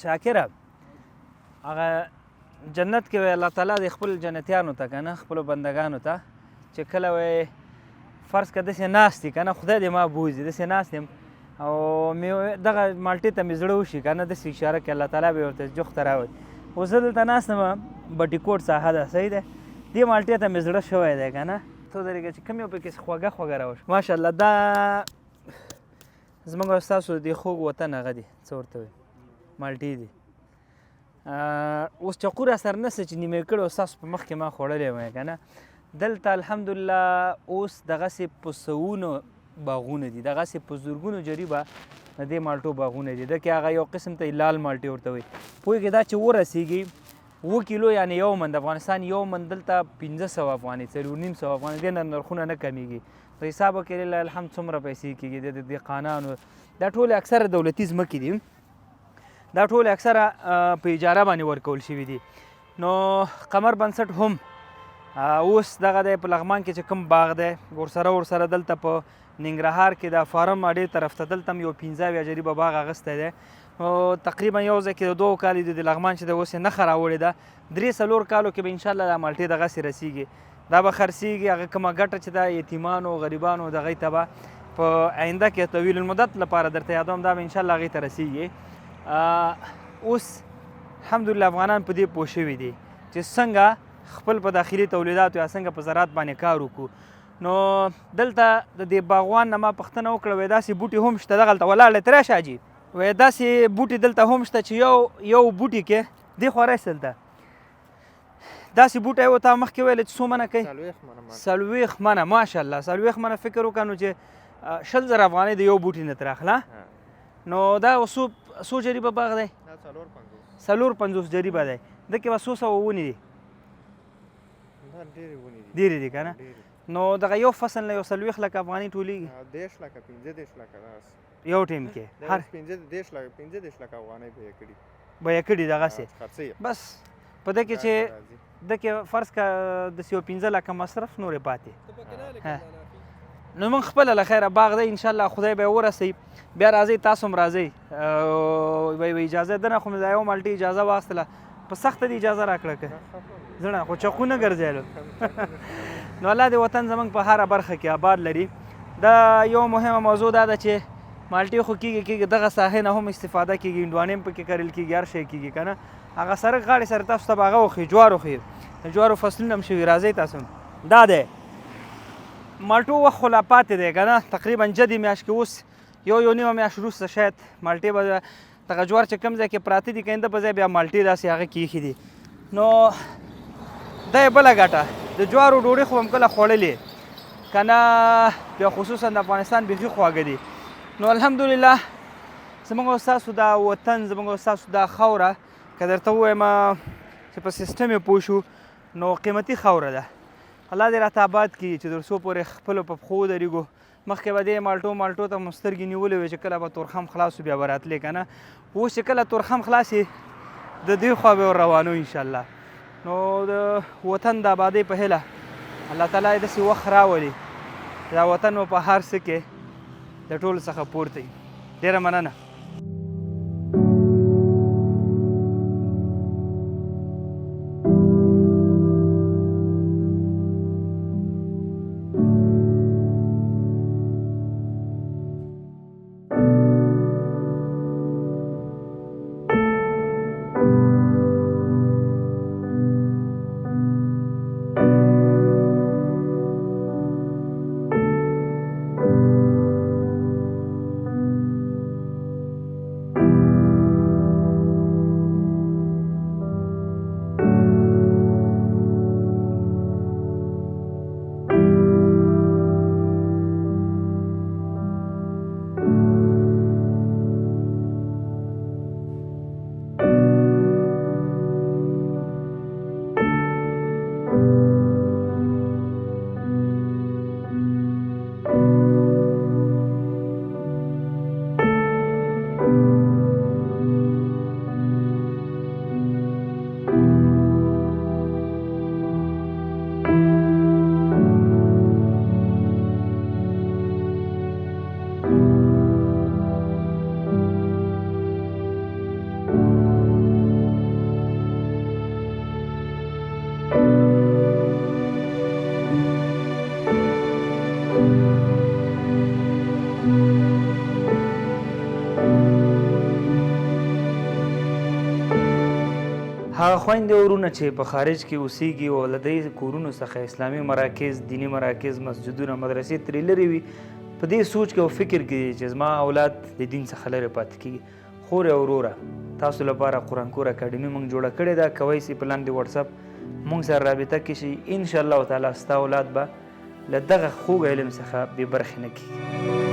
شاکره هغه جنت کې وی الله تعالی د خپل جنتیانو ته که نه خپلو بندګانو ته چې کله وی فرض که داسې ناست دي که نه خدای دې ما بوځي داسې ناست یم او دغه مالټې ته مې زړه وشي که نه داسې اشاره کې الله تعالی به یې ورته جوخته راوړي اوس زه دلته ناست یم بټي کوټ ساحه ده صحیح دی دې مالټې ته مې زړه شوی دی که نه څو درېږه چې کوم یو پکې خوږه خوږه راوشي ماشاءالله دا زموږ او ستاسو د خوږ وطن هغه دي څه ورته وایي مالټې دي اوس چقو را سره نسته چې نیمه کړی او ستاسو په مخ کې ما خوړلی وی که نه دلته الحمدلله اوس دغسې په سوونو باغونه دي دغسې په زرګونو جریبه د دې مالټو باغونه دي دکې هغه یو قسم ته لال مالټې ورته وایي پوهېږې دا چې ورسېږي اووه کیلو یعنې یو من د افغانستان یو من دلته 1500 افغانۍ 4.5 افغانۍ دې نه نرخونه نه کمیږي په حساب کې لله الحمد څومره پیسې کېږي د دهقانانو دا ټولې اکثره دولتي ځمکې دي دا ټولې اکثره په اجاره باندې ورکول شوي دي نو قمر بنسټ هم اوس دغه دی په لغمان کې چې کوم باغ دی ورسره دلته په ننګرهار کې د فارم اډې طرف ته دلته هم یو 15 جریبه باغ اغستی دی نو تقریبا یو ځای کې د 2 کالو د لغمان چې د اوس یې نښه راوړې ده 3-4 کالو کې به انشاءالله دا مالټې دغسې رسیږي دا به خرڅېږي هغه کومه ګټه چې ده یتیمانو غریبانو دغې ته به په آینده کې طویل المدت لپاره درته یادوم دا به انشاءالله هغې ته رسیږي اوس الحمدلله افغانان په دې پوه شوي دي چې څنګه خپل په داخلي تولیداتو یا څنګه په زراعت باندې کار وکړو نو دلته د دې باغوان نه ما پوښتنه وکړه وایي داسې بوټي هم شته دغلته ولاړ دی راشه حاجي وایي داسې بوټي دلته هم شته چې یو بوټي کې دې خوا راشي دلته داسې بوټی و تا مخکې ویل چې څو منه کوي 40 منه ماشاءالله 40 منه فکر وکړه نو چې 100,000 افغانۍ د یو بوټي نه تر اخله نو دا څو جریبه باغ دی 450 جریبه دی دکې به 100 ونې دي ډېرې دي که نه نو دغه یو فصل نه یو 40 لکه افغانۍ ټولېږي 10 لکه 15 لکه یو ټیم کې هر 15 لکه افغانۍ به یې کړي دغسې بس په ده کې چې دکې فرض که داسې یو 15 لکه مصرف نورې پاتې نو موږ خپله له خیره باغ دی انشاءالله خدای به یې ورسوي بیا راځئ تاسو هم راځئ وایي اجازه ده نه خو مې دا یو مالټې اجازه واخیستله په سخته دې اجازه راکړه که زړه خو چقو نه ګرځېدلو نو الله دې وطن زموږ په هره برخه کې آباد لري دا یو مهمه موضوع دا ده چې مالټې خو کېږي دغه ساحې نه هم استفاده کېږي هندوانې هم پکې کرل کېږي هر شی کېږي که نه هغه سړک غاړې سره تاسو ته به هغه وښیي جوار وښیي د جوارو فصلونه هم شوي راځئ تاسو دا دی مالټو وخت خو لا پاتې دی که نه تقریبا جدي میاشت کې اوس یو نیمه میاشت وروسته شاید مالټې به دغه جوار چې کوم ځای کې پراته دي کنده په ځای بیا مالټې داسې هغه کېښي دي نو دا یې بله ګټه د جوارو ډوډۍ خو هم کله خوړلې که نه بیا خصوصا د افغانستان بیخي خواږه دي نو الحمدلله زموږ او ستاسو دا وطن زموږ او ستاسو دا خاوره که درته ووایم چې په سیسټم یې پوه شو نو قیمتي خاوره ده الله دې راته آباد کړي چې تر څو پورې خپلو په پښو ودرېږو مخکې به دې مالټو ته مو سترګې نیولې وې چې کله به تورخم خلاص بیا به راتلې که نه اوس چې کله تورخم خلاص د دې خوا به ور روانو انشاءالله نو د وطن د آبادۍ په هیله الله تعالی یې داسې وخت راولي دا وطن مو په هر څه کې د ټولو څخه پورته وي ډېره مننه هغه خویندې ورونه چې په خارج کې اوسېږي او له دې کورونو څخه اسلامي مراکز، دیني مراکز، مسجدونه، مدرسې ترې لرې وي، په دې سوچ کې او فکر کې چې زما اولاد د دین څخه لرې پاتې کېږي. خورې او وروره تاسو لپاره قرآن کور اکاډمي موږ جوړه کړې ده. کوی سي په لاندې وټساپ موږ سره رابطه کې شي. انشاءالله تعالی ستا اولاد به له دغه خوږ علم څخه بې برخې نه کېږي.